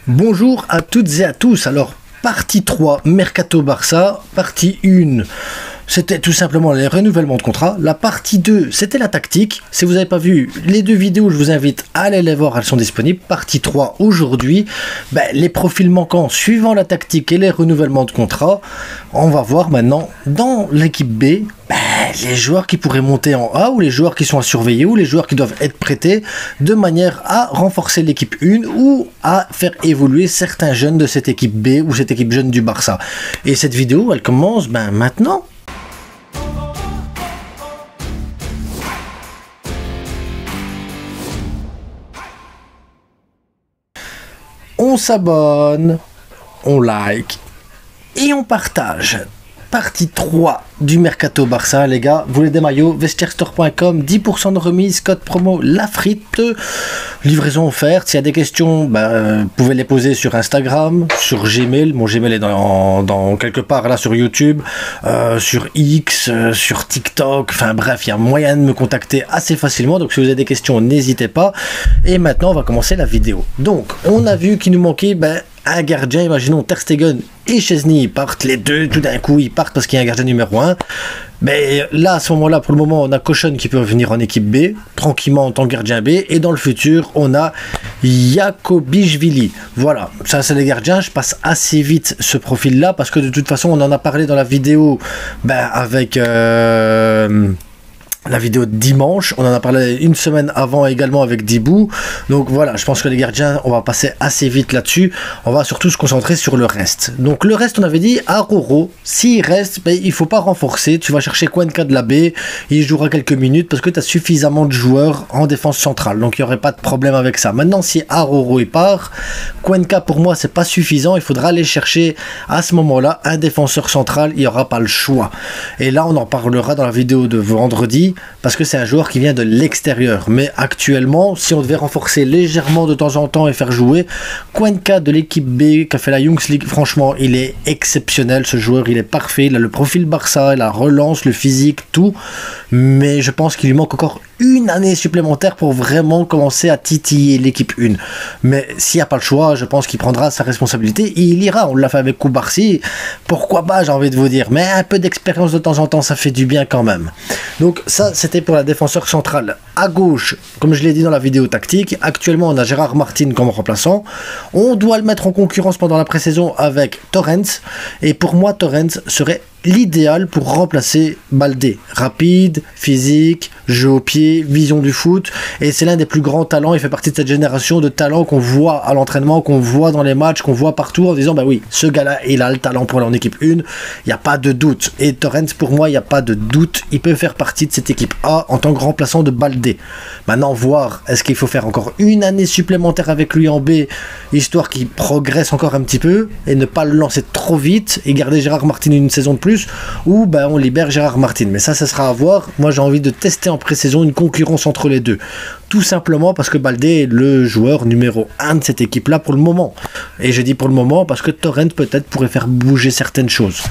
Bonjour à toutes et à tous. Alors, partie 3, Mercato Barça, partie 1. C'était tout simplement les renouvellements de contrat. La partie 2, c'était la tactique. Si vous n'avez pas vu les deux vidéos, je vous invite à aller les voir, elles sont disponibles. Partie 3, aujourd'hui, les profils manquants suivant la tactique et les renouvellements de contrat. On va voir maintenant dans l'équipe B, les joueurs qui pourraient monter en A, ou les joueurs qui sont à surveiller, ou les joueurs qui doivent être prêtés, de manière à renforcer l'équipe 1 ou à faire évoluer certains jeunes de cette équipe B ou cette équipe jeune du Barça. Et cette vidéo, elle commence maintenant. On s'abonne, on like et on partage. Partie 3 du Mercato Barça, les gars. Vous voulez des maillots? Vestiairestore.com, 10% de remise, code promo La Frite, livraison offerte. S'il y a des questions, vous pouvez les poser sur Instagram, sur Gmail. Mon Gmail est dans quelque part là sur YouTube, sur X, sur TikTok. Enfin bref, il y a moyen de me contacter assez facilement. Donc si vous avez des questions, n'hésitez pas. Et maintenant, on va commencer la vidéo. Donc, on a vu qu'il nous manquait un gardien. Imaginons Ter Stegen et Chesney partent, les deux tout d'un coup ils partent parce qu'il y a un gardien numéro 1. Mais là, à ce moment-là, pour le moment, on a Cochon qui peut venir en équipe B, tranquillement en tant que gardien B. Et dans le futur, on a Jakobichvili. Voilà, ça c'est les gardiens. Je passe assez vite ce profil-là parce que de toute façon, on en a parlé dans la vidéo avec... la vidéo de dimanche, on en a parlé une semaine avant également avec Dibou. Donc voilà, je pense que les gardiens, on va passer assez vite là-dessus. On va surtout se concentrer sur le reste. Donc le reste, on avait dit à Roro, s'il reste, il faut pas renforcer. Tu vas chercher Cuenca de la B, il jouera quelques minutes parce que tu as suffisamment de joueurs en défense centrale. Donc il n'y aurait pas de problème avec ça. Maintenant, si Roro il part, Cuenca pour moi c'est pas suffisant. Il faudra aller chercher à ce moment-là un défenseur central. Il n'y aura pas le choix. Et là, on en parlera dans la vidéo de vendredi, parce que c'est un joueur qui vient de l'extérieur. Mais actuellement, si on devait renforcer légèrement de temps en temps et faire jouer Cuenca de l'équipe B qui a fait la Youngs League, franchement il est exceptionnel ce joueur, il est parfait, il a le profil Barça, la relance, le physique, tout, mais je pense qu'il lui manque encore une année supplémentaire pour vraiment commencer à titiller l'équipe 1. Mais s'il n'y a pas le choix, je pense qu'il prendra sa responsabilité et il ira. On l'a fait avec Koubarsi, pourquoi pas, j'ai envie de vous dire, mais un peu d'expérience de temps en temps, ça fait du bien quand même. Donc ça, c'était pour la défenseur centrale. À gauche, comme je l'ai dit dans la vidéo tactique, actuellement on a Gérard Martin comme remplaçant. On doit le mettre en concurrence pendant la pré-saison avec Torrens, et pour moi Torrens serait l'idéal pour remplacer Baldé. Rapide, physique, jeu au pied, vision du foot, et c'est l'un des plus grands talents. Il fait partie de cette génération de talents qu'on voit à l'entraînement, qu'on voit dans les matchs, qu'on voit partout en disant oui, ce gars-là, il a le talent pour aller en équipe 1, il n'y a pas de doute. Et Torrens, pour moi, il n'y a pas de doute, il peut faire partie de cette équipe A en tant que remplaçant de Baldé. Maintenant, voir, est-ce qu'il faut faire encore une année supplémentaire avec lui en B, histoire qu'il progresse encore un petit peu, et ne pas le lancer trop vite, et garder Gérard Martin une saison de plus, ou on libère Gérard Martin. Mais ça sera à voir. Moi j'ai envie de tester en pré-saison une concurrence entre les deux, tout simplement parce que Baldé est le joueur numéro 1 de cette équipe là pour le moment, et je dis pour le moment parce que Torrent peut-être pourrait faire bouger certaines choses,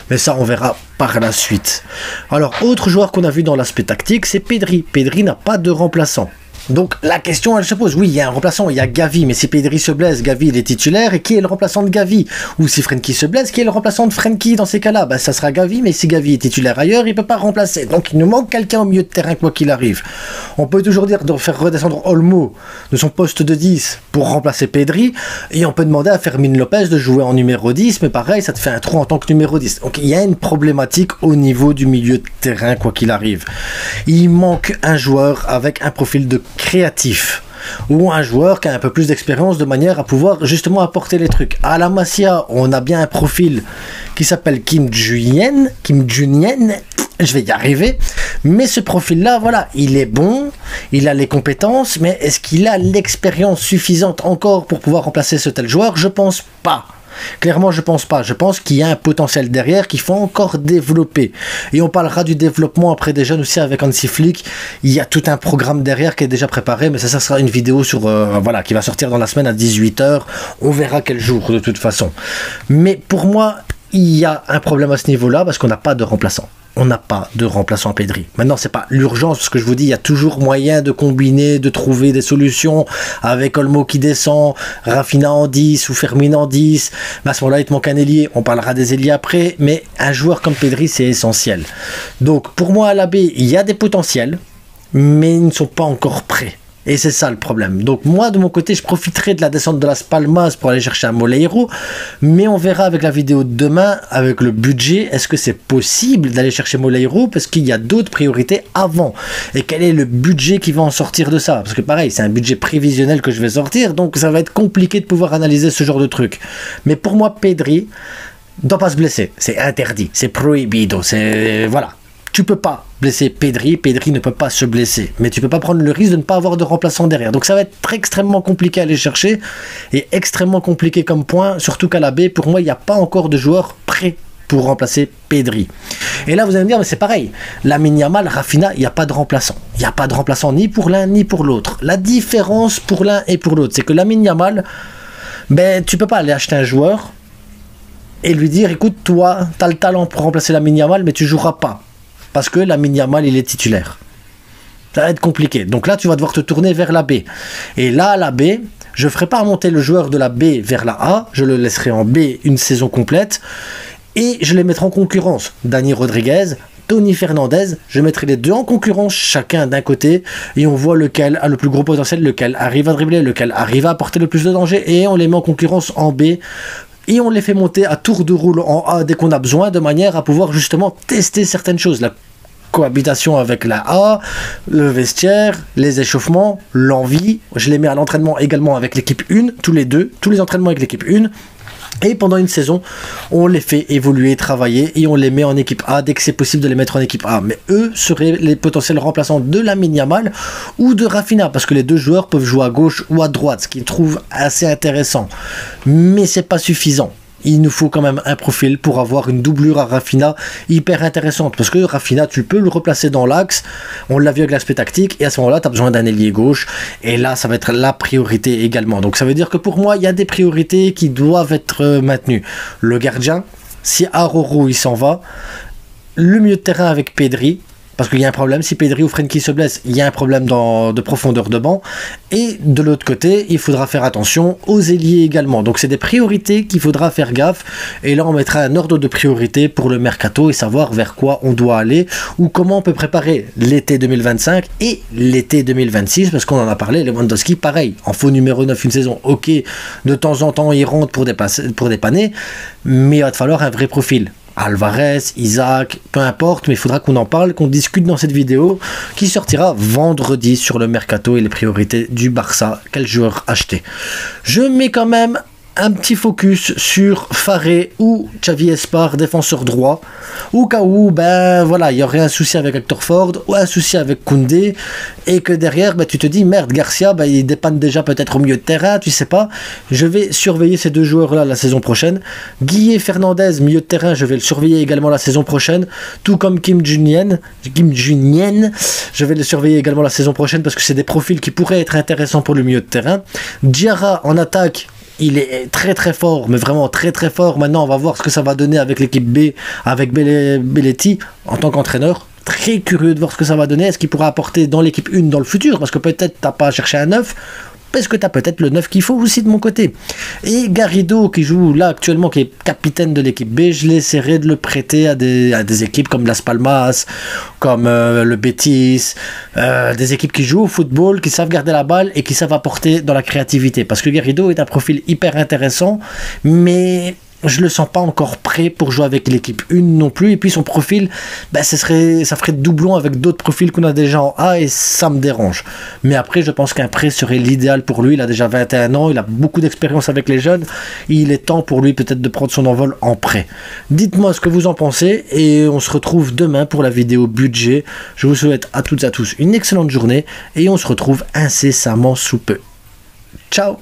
mais ça on verra par la suite. Alors autre joueur qu'on a vu dans l'aspect tactique, c'est Pedri. Pedri n'a pas de remplaçant. Donc la question elle se pose, oui il y a un remplaçant, il y a Gavi, mais si Pedri se blesse, Gavi il est titulaire, et qui est le remplaçant de Gavi? Ou si Frenkie se blesse, qui est le remplaçant de Frenkie dans ces cas-là? Ça sera Gavi, mais si Gavi est titulaire ailleurs, il peut pas remplacer. Donc il nous manque quelqu'un au milieu de terrain quoi qu'il arrive. On peut toujours dire de faire redescendre Olmo de son poste de 10 pour remplacer Pedri, et on peut demander à Fermin Lopez de jouer en numéro 10, mais pareil ça te fait un trou en tant que numéro 10. Donc il y a une problématique au niveau du milieu de terrain quoi qu'il arrive. Il manque un joueur avec un profil de créatif, ou un joueur qui a un peu plus d'expérience de manière à pouvoir justement apporter les trucs. À la Masia, on a bien un profil qui s'appelle Kim Junien, je vais y arriver, mais ce profil là, voilà, il est bon, il a les compétences, mais est-ce qu'il a l'expérience suffisante encore pour pouvoir remplacer ce tel joueur? Je pense pas. Clairement, je pense pas. Je pense qu'il y a un potentiel derrière qu'il faut encore développer. Et on parlera du développement après des jeunes aussi avec Hansi Flick. Il y a tout un programme derrière qui est déjà préparé, mais ça sera une vidéo sur qui va sortir dans la semaine à 18 h. On verra quel jour de toute façon. Mais pour moi, il y a un problème à ce niveau-là parce qu'on n'a pas de remplaçant. on n'a pas de remplaçant Pedri. Maintenant, c'est pas l'urgence, parce que je vous dis, il y a toujours moyen de combiner, de trouver des solutions avec Olmo qui descend, Rafinha en 10 ou Fermin en 10. Mais à ce moment-là, il te manque un ailier. On parlera des ailiers après, mais un joueur comme Pedri, c'est essentiel. Donc, pour moi, à la B, il y a des potentiels, mais ils ne sont pas encore prêts. Et c'est ça le problème. Donc moi de mon côté je profiterai de la descente de Las Palmas pour aller chercher un Moleiro, mais on verra avec la vidéo de demain, avec le budget, est-ce que c'est possible d'aller chercher Moleiro, parce qu'il y a d'autres priorités avant, et quel est le budget qui va en sortir de ça, parce que pareil c'est un budget prévisionnel que je vais sortir, donc ça va être compliqué de pouvoir analyser ce genre de truc. Mais pour moi Pedri ne doit pas se blesser, c'est interdit, c'est prohibido, c'est voilà. Tu peux pas blesser Pedri, Pedri ne peut pas se blesser, mais tu peux pas prendre le risque de ne pas avoir de remplaçant derrière. Donc ça va être extrêmement compliqué à aller chercher, et extrêmement compliqué comme point, surtout qu'à la B, pour moi, il n'y a pas encore de joueur prêt pour remplacer Pedri. Et là, vous allez me dire, mais c'est pareil, Lamine Yamal, Rafinha, il n'y a pas de remplaçant. Il n'y a pas de remplaçant ni pour l'un ni pour l'autre. La différence pour l'un et pour l'autre, c'est que Lamine Yamal, ben, tu peux pas aller acheter un joueur et lui dire, écoute, toi, tu as le talent pour remplacer Lamine Yamal, mais tu joueras pas. Parce que Lamine Yamal, il est titulaire. Ça va être compliqué. Donc là, tu vas devoir te tourner vers la B. Et là, à la B, je ne ferai pas remonter le joueur de la B vers la A. Je le laisserai en B une saison complète. Et je les mettrai en concurrence. Dani Rodriguez, Tony Fernandez, je mettrai les deux en concurrence, chacun d'un côté. Et on voit lequel a le plus gros potentiel, lequel arrive à dribbler, lequel arrive à apporter le plus de danger. Et on les met en concurrence en B. Et on les fait monter à tour de rôle en A dès qu'on a besoin, de manière à pouvoir justement tester certaines choses. La cohabitation avec la A, le vestiaire, les échauffements, l'envie. Je les mets à l'entraînement également avec l'équipe 1, tous les deux, tous les entraînements avec l'équipe 1. Et pendant une saison, on les fait évoluer, travailler, et on les met en équipe A dès que c'est possible de les mettre en équipe A. Mais eux seraient les potentiels remplaçants de Lamine Yamal ou de Rafinha, parce que les deux joueurs peuvent jouer à gauche ou à droite, ce qu'ils trouvent assez intéressant. Mais c'est pas suffisant. Il nous faut quand même un profil pour avoir une doublure à Rafinha hyper intéressante, parce que Rafinha, tu peux le replacer dans l'axe, on l'a vu avec l'aspect tactique, et à ce moment-là, tu as besoin d'un ailier gauche, et là, ça va être la priorité également. Donc ça veut dire que pour moi, il y a des priorités qui doivent être maintenues. Le gardien, si Aroro, il s'en va, le milieu de terrain avec Pedri, parce qu'il y a un problème, si Pedri ou Frenkie se blesse, il y a un problème de profondeur de banc. Et de l'autre côté, il faudra faire attention aux ailiers également. Donc c'est des priorités qu'il faudra faire gaffe. Et là, on mettra un ordre de priorité pour le mercato et savoir vers quoi on doit aller ou comment on peut préparer l'été 2025 et l'été 2026. Parce qu'on en a parlé, Lewandowski, pareil, en faux numéro 9 une saison, ok, de temps en temps, il rentre pour dépanner, mais il va te falloir un vrai profil. Alvarez, Isaac, peu importe, mais il faudra qu'on en parle, qu'on discute dans cette vidéo qui sortira vendredi sur le mercato et les priorités du Barça, quel joueur acheter. Je mets quand même un petit focus sur Faré ou Xavi Espar, défenseur droit, au cas où ben voilà, il y aurait un souci avec Hector Ford ou un souci avec Koundé, et que derrière ben, tu te dis merde, Garcia ben, il dépanne déjà peut-être au milieu de terrain, tu sais pas. Je vais surveiller ces deux joueurs là la saison prochaine. Guillet Fernandez, milieu de terrain, je vais le surveiller également la saison prochaine, tout comme Kim Junien, je vais le surveiller également la saison prochaine parce que c'est des profils qui pourraient être intéressants pour le milieu de terrain. Diarra en attaque, il est très très fort, mais vraiment très très fort. Maintenant, on va voir ce que ça va donner avec l'équipe B, avec Belletti en tant qu'entraîneur. Très curieux de voir ce que ça va donner. Est-ce qu'il pourra apporter dans l'équipe 1 dans le futur? Parce que peut-être tu n'as pas cherché un 9. Parce que tu as peut-être le 9 qu'il faut aussi de mon côté. Et Garrido, qui joue là actuellement, qui est capitaine de l'équipe B, je l'essaierai de le prêter à des équipes comme Las Palmas, comme le Betis, des équipes qui jouent au football, qui savent garder la balle et qui savent apporter dans la créativité. Parce que Garrido est un profil hyper intéressant, mais je le sens pas encore prêt pour jouer avec l'équipe 1 non plus, et puis son profil ben, ça ferait doublon avec d'autres profils qu'on a déjà en A, et ça me dérange. Mais après je pense qu'un prêt serait l'idéal pour lui. Il a déjà 21 ans, il a beaucoup d'expérience avec les jeunes, il est temps pour lui peut-être de prendre son envol en prêt. Dites-moi ce que vous en pensez, et on se retrouve demain pour la vidéo budget. Je vous souhaite à toutes et à tous une excellente journée, et on se retrouve incessamment sous peu. Ciao.